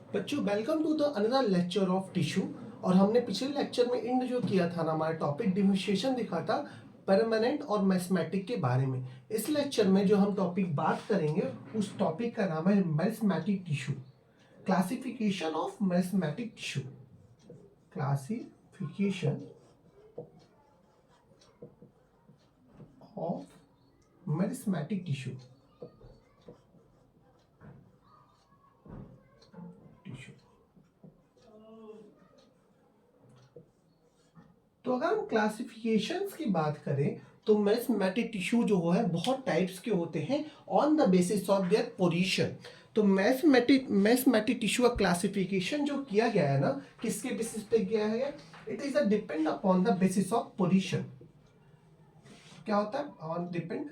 बच्चों welcome to the another lecture of tissue. और हमने पिछले लेक्चर में इंड जो किया था ना, हमारा टॉपिक डिमोन्स्ट्रेशन दिखा था परमानेंट और मैथमेटिक के बारे में। इस लेक्चर में जो हम टॉपिक बात करेंगे उस टॉपिक का नाम है mathematic tissue, classification of mathematic tissue, classification of mathematic tissue. तो अगर हम क्लासिफिकेशंस की बात करें तो मैथमेटिक टिश्यू जो है बहुत टाइप्स के होते हैं on the basis of their position. तो मैथमेटिक टिश्यू का क्लासिफिकेशन जो किया गया है ना, किसके बेसिस पे किया है? It is depend upon the basis of position. क्या होता है on depend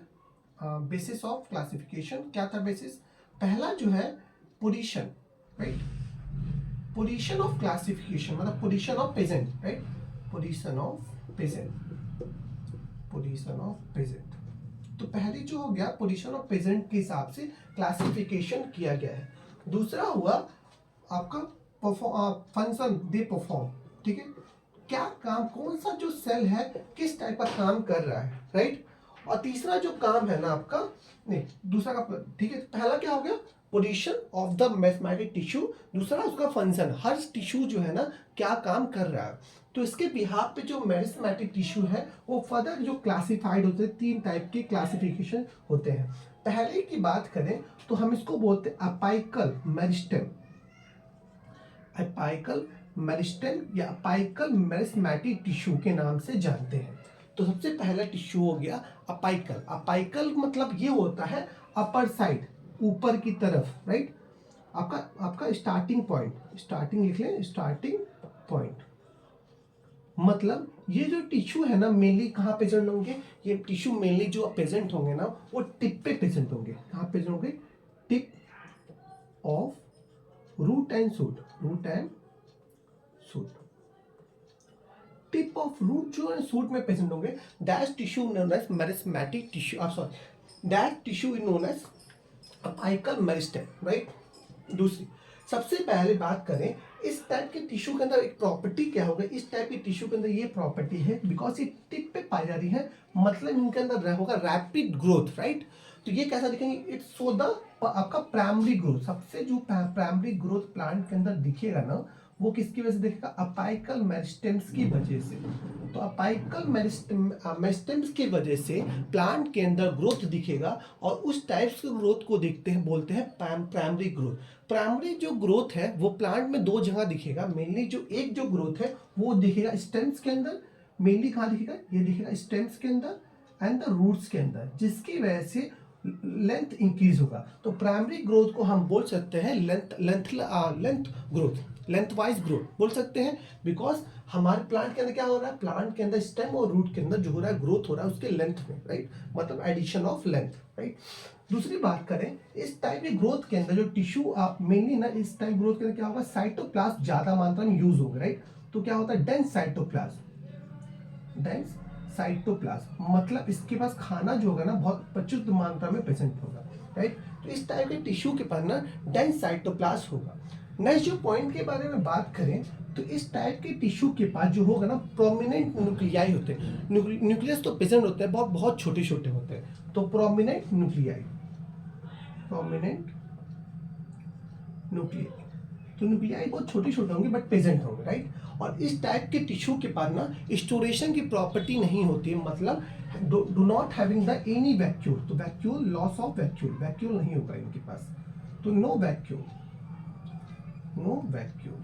basis of classification? क्या था बेसिस? पहला जो है position, right? Position of classification मतलब position of present, right? Position of present, position of present. तो पहले जो हो गया पोजीशन ऑफ प्रेजेंट के हिसाब से क्लासिफिकेशन किया गया है। दूसरा हुआ आपका फंक्शन दे परफॉर्म, ठीक है? क्या काम, कौन सा जो सेल है किस टाइप का काम कर रहा है, राइट? और तीसरा जो काम है ना आपका, नहीं दूसरा का, ठीक है? पहला क्या हो गया? Position of the mathematic tissue. दूसरा उसका फंक्शन, हर टिश्यू जो है ना क्या काम कर रहा है। तो इसके बिहाफ पे जो मैथमेटिक टिश्यू है वो फर्दर जो क्लासिफाइड होते हैं, तीन टाइप के क्लासिफिकेशन होते हैं। पहले की बात करें तो हम इसको बोलते हैं अपाइकल मेरिस्टेम, अपाइकल मेरिस्टेम या अपाइकल मेरिस्मेटिक टिश्यू के नाम से जानते हैं। तो सबसे पहला टिश्यू हो गया अपाइकल। अपाइकल मतलब ये होता है अपर साइड, ऊपर की तरफ, राइट? आपका स्टार्टिंग पॉइंट, स्टार्टिंग लिख लें, स्टार्टिंग पॉइंट मतलब ये जो टिश्यू है ना मेनली कहाँ प्रेजेंट होंगे? ये टिश्यू मेनली जो प्रेजेंट होंगे ना वो टिप पे प्रेजेंट होंगे। कहाँ प्रेजेंट होंगे? Tip of root and shoot, root and shoot. Tip of root जो है शूट में प्रेजेंट होंगे। That tissue known as meristematic tissue, sorry that tissue is known as apical meristem, right? दूसरी सबसे पहले बात करें इस टाइप के टिश्यू के अंदर एक प्रॉपर्टी क्या होगा? इस टाइप के टिश्यू के अंदर ये प्रॉपर्टी है, बिकॉज ये टिप पे पाई जा रही है, मतलब इनके अंदर होगा रैपिड ग्रोथ, राइट? तो ये कैसा दिखेंगे? इट्स सो द आपका प्राइमरी ग्रोथ, सबसे जो प्राइमरी ग्रोथ प्लांट के अंदर दिखेगा ना वो किसकी वजह से दिखेगा? अपाइकल मेरिस्टेम्स की वजह से। तो अपाइकल मेरिस्टेम्स की वजह से प्लांट के अंदर ग्रोथ दिखेगा और उस टाइप्स के ग्रोथ को देखते हैं, बोलते हैं प्राइमरी ग्रोथ। प्राइमरी जो ग्रोथ है वो प्लांट में दो जगह दिखेगा। मेनली जो एक जो ग्रोथ है वो दिखेगा स्टेम्स के अंदर। मेनली कहाँ दिखेगा? ये दिखेगा स्टेम्स के अंदर एंड द रूट्स के अंदर, जिसकी वजह से लेंथ इंक्रीज होगा। तो प्राइमरी ग्रोथ को हम बोल सकते हैं length growth, length wise growth बोल सकते हैं। बिकॉज हमारे प्लांट के अंदर क्या हो रहा है? प्लांट के अंदर स्टेम और रूट के अंदर जो हो रहा है ग्रोथ हो रहा है उसके लेंथ में, राइट? मतलब एडिशन ऑफ लेंथ, राइट? दूसरी बात करें इस टाइप की ग्रोथ के अंदर जो टिश्यू आप मेनली ना, इस टाइप ग्रोथ के अंदर क्या होगा? साइटोप्लाज्म ज्यादा मात्रा में यूज होगा, राइट? तो क्या होता है? डेंस साइटोप्लाज्म, डेंस साइटोप्लाज्म मतलब इसके पास खाना जो होगा ना बहुत प्रचुर मात्रा में प्रेजेंट होगा, राइट? तो इस टाइप के टिश्यू के पास ना डेंस साइटोप्लाज्म होगा। नेक्स्ट जो पॉइंट के बारे में बात करें तो इस टाइप के टिश्यू के पास जो होगा ना प्रोमिनेंट न्यूक्लियाई होते हैं। न्यूक्लियस तो प्रेजेंट होते हैं, बहुत बहुत छोटे छोटे होते हैं। तो प्रोमिनेंट न्यूक्लियाई, प्रोमिनेंट न्यूक्लियाई, तो न्यूक्लियाई बहुत छोटे छोटे होंगे बट प्रेजेंट होंगे, राइट? और इस टाइप के टिश्यू के पास ना स्टोरेशन की प्रॉपर्टी नहीं होती है, मतलब do not having the any vacuole. तो vacuole, loss of vacuole, vacuole नहीं होगा इनके पास। तो नो वैक्यूल, नो वैक्यूल,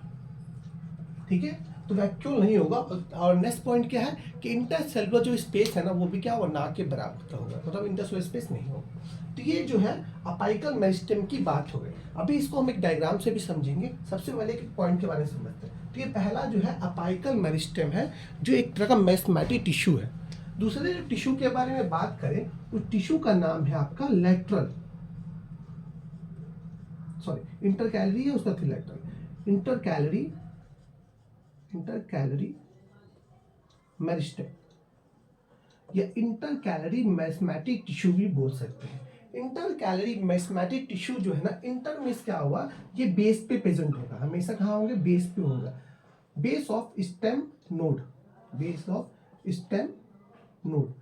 ठीक है? तो वैक्यूल नहीं होगा। और नेक्स्ट पॉइंट क्या है कि इंटरसेलुलर जो स्पेस है ना वो भी क्या होगा? ना के बराबर का होगा, मतलब इंटरसेलुलर स्पेस नहीं होगा। तो ये जो है अपाइकल मेरिस्टेम की बात हो गई। अभी इसको हम एक डायग्राम से भी समझेंगे। सबसे पहले एक पॉइंट के बारे में समझते हैं। तो ये पहला जो है अपाइकल मेरिस्टेम है जो एक तरह का मैथमेटिक टिश्यू है। दूसरे जो टिश्यू के बारे में बात करें उस टिश्यू का नाम है आपका लेटरल, सॉरी इंटरकैलरी है उसका, फिर लेटरल, इंटरकैलरी, इंटरकैलरी मेरिस्टेम या इंटरकैलरी मैथमेटिक टिश्यू भी बोल सकते हैं। इंटर कैलोरी मेरिस्टेमेटिक टिश्यू जो है ना, इंटर में क्या हुआ, ये बेस पे प्रेजेंट होगा, हमेशा कहाँ होंगे, बेस पे होगा, base of stem node, base of stem node,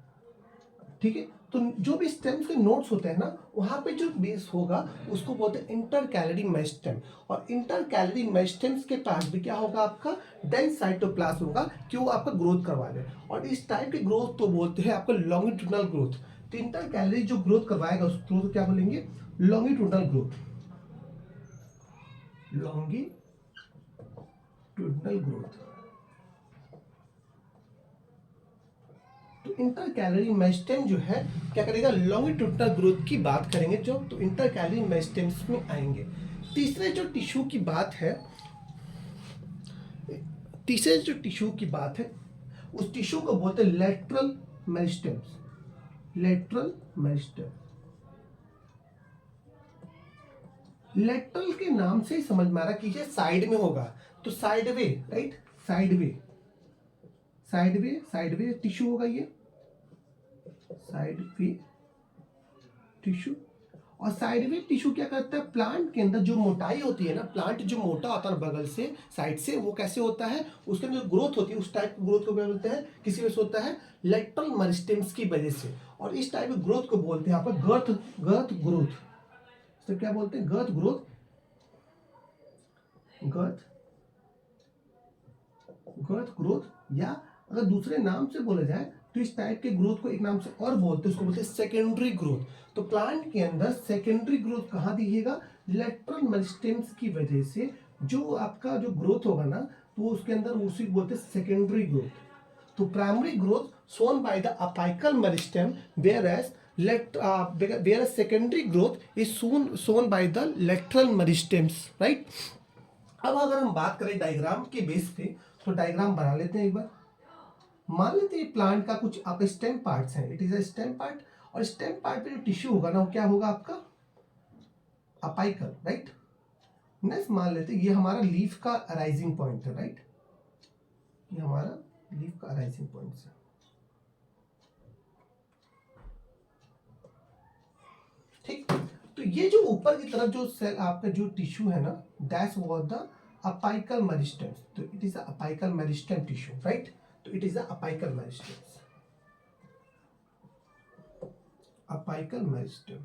ठीक है। तो जो भी स्टेम्स के नोड्स होते हैं ना, वहाँ पे जो बेस होगा उसको बोलते हैं इंटर कैलोरी मेरिस्टेम। और इंटर कैलोरी मेरिस्टेम्स के पास भी क्या होगा, आपका डेंस साइटोप्लाज्म होगा, कि वो आपका ग्रोथ करवा दे। और इस टाइप के ग्रोथ तो बोलते हैं आपका लॉन्गिट्यूडनल ग्रोथ। तो इंटर कैलोरी जो ग्रोथ करवाएगा उस ग्रोथ को क्या बोलेंगे, लॉन्गिट्यूडनल ग्रोथ, लॉन्गिट्यूडनल ग्रोथ। तो इंटर कैलोरी मेरिस्टेम जो है क्या करेगा, लॉन्गिट्यूडनल ग्रोथ की बात करेंगे जो, तो इंटर कैलोरी मेरिस्टेम्स में आएंगे। तीसरे जो टिश्यू की बात है, तीसरे जो टिश्यू की बात है उस टिश्यू को बोलते हैं lateral meristems, lateral meristem. Lateral के नाम से ही समझ में आ रहा कीजिए साइड में होगा, तो side way, right, side way, side way, side way tissue होगा ये, साइड वे टिश्यू। और साइड वे टिश्यू क्या करता है, प्लांट के अंदर जो मोटाई होती है ना, प्लांट जो मोटा होता है बगल से, साइड से, वो कैसे होता है, उसके अंदर जो ग्रोथ होती है उस टाइप की ग्रोथ को क्या बोलते हैं, किसी वजह से होता है लेटरल मेरिस्टेम्स की वजह से। और इस टाइप की ग्रोथ को बोलते हैं आप गर्थ, गर्थ ग्रोथ, तो क्या बोलते हैं, गर्थ ग्रोथ, गर्थ, गर्थ ग्रोथ। या अगर दूसरे नाम से बोला जाए तो इस टाइप के ग्रोथ को एक नाम से और बोलते हैं, उसको बोलते हैं सेकेंडरी ग्रोथ। तो प्लांट के अंदर सेकेंडरी ग्रोथ कहाँ दिखेगा, लेटरल मेरिस्टेम्स की वजह से जो आपका जो ग्रोथ होगा ना, तो उसके अंदर उसी बोलते हैं सेकेंडरी ग्रोथ। तो primary growth shown by the apical meristem, whereas secondary growth is shown by the lateral meristems, right? अब अगर हम बात करें डायग्राम के बेस पे, तो डायग्राम बना लेते हैं एक बार। मान लेते हैं प्लांट का कुछ आप स्टेम पार्ट्स हैं, it is a stem part, और स्टेम पार्ट पे जो टिश्यू होगा ना, वो क्या होगा आपका अपाइकल, राइट। नेक्स्ट मान लेते हैं ये हमारा लीफ का अराइजिंग पॉइंट है, राइट, ये हमारा लीफ का अराइजिंग पॉइंट है, ठीक। तो ये जो ऊपर की तरफ जो सेल आपका जो टिश्यू है ना, that's was the apical meristem. तो it is a apical meristem tissue, right. तो it is a apical meristem, apical meristem,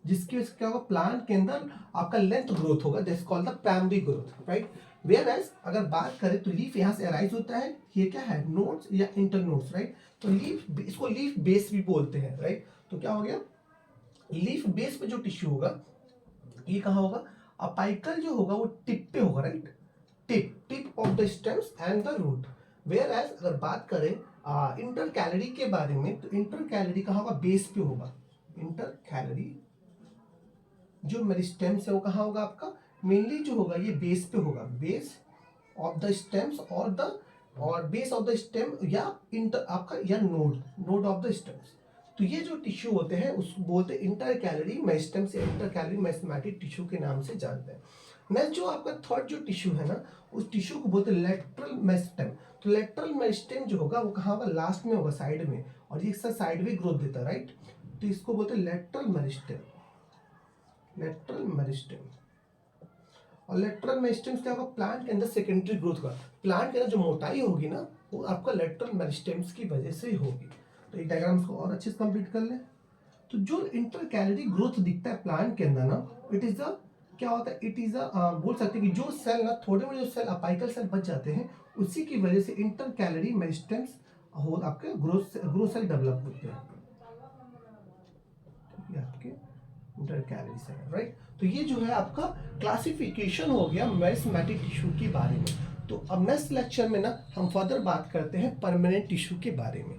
जिसकी वजह से क्या होगा, प्लांट के अंदर आपका लेंथ ग्रोथ होगा, that's called the primary growth, right. Whereas अगर बात करें तो लीफ यहाँ से अराइज होता है, ये क्या है, नोड्स या इंटरनोड्स, राइट। तो लीफ, इसको लीफ बेस भी बोलते हैं, राइट। तो क्या हो गया, लीफ बेस पे जो टिश्यू होगा ये कहाँ होगा, अपाइकल जो होगा वो टिप पे होगा, right, tip, tip of the stems and the root. Whereas अगर बात करें इंटर कैलोरी के बारे में, तो इंटर कैलोरी कहाँ होगा, बेस पे होगा। इंटर कैलोरी जो मेरिस्टेम्स है वो कहाँ होगा आपका, मेनली जो होगा ये बेस पे होगा, बेस ऑफ द स्टेम्स और बेस ऑफ द स्टेम या इंटर आपका या node, node of the stems. तो ये जो टिश्यू होते हैं उसको बोलते हैं इंटर कैलोरी मेरिस्टेम्स या इंटर कैलोरी मेरिस्टेमेटिक टिश्यू के नाम से जानते हैं। नेक्स्ट जो आपका थर्ड जो टिश्यू है ना, उस टिश्यू को बोलते हैं लेटरल मेरिस्टेम। तो लेटरल मेरिस्टेम जो होगा वो कहाँ होगा, लास्ट में होगा, साइड में, और ये साइड में ग्रोथ देता है, राइट। तो इसको बोलते हैं लेटरल मेरिस्टेम, लेटरल मेरिस्टेम। और लेटरल मेरिस्टेम क्या होगा, प्लांट के अंदर सेकेंडरी ग्रोथ का, प्लांट के अंदर जो मोटाई होगी ना, वो आपका लेटरल मेरिस्टेम्स की वजह से ही होगी। तो ये डायग्राम्स को और अच्छे से कंप्लीट कर लें। तो जो इंटर कैलोरी ग्रोथ दिखता है प्लांट के अंदर ना, इट इज अ क्या होता है, इट इज अ बोल सकते हैं कि जो सेल ना, थोड़े में जो सेल अपाइकल सेल बच जाते हैं, उसी की वजह से इंटर कैलोरी मेरिस्टेम्स हो आपके ग्रोथ सेल डेवलप होते हैं, ये आपके इंटर कैलोरी सेल, राइट। तो ये जो है आपका क्लासिफिकेशन हो गया मेरिस्टेमेटिक टिश्यू के बारे में। तो अब नेक्स्ट लेक्चर में ना हम फर्दर बात करते हैं परमानेंट टिश्यू के बारे में।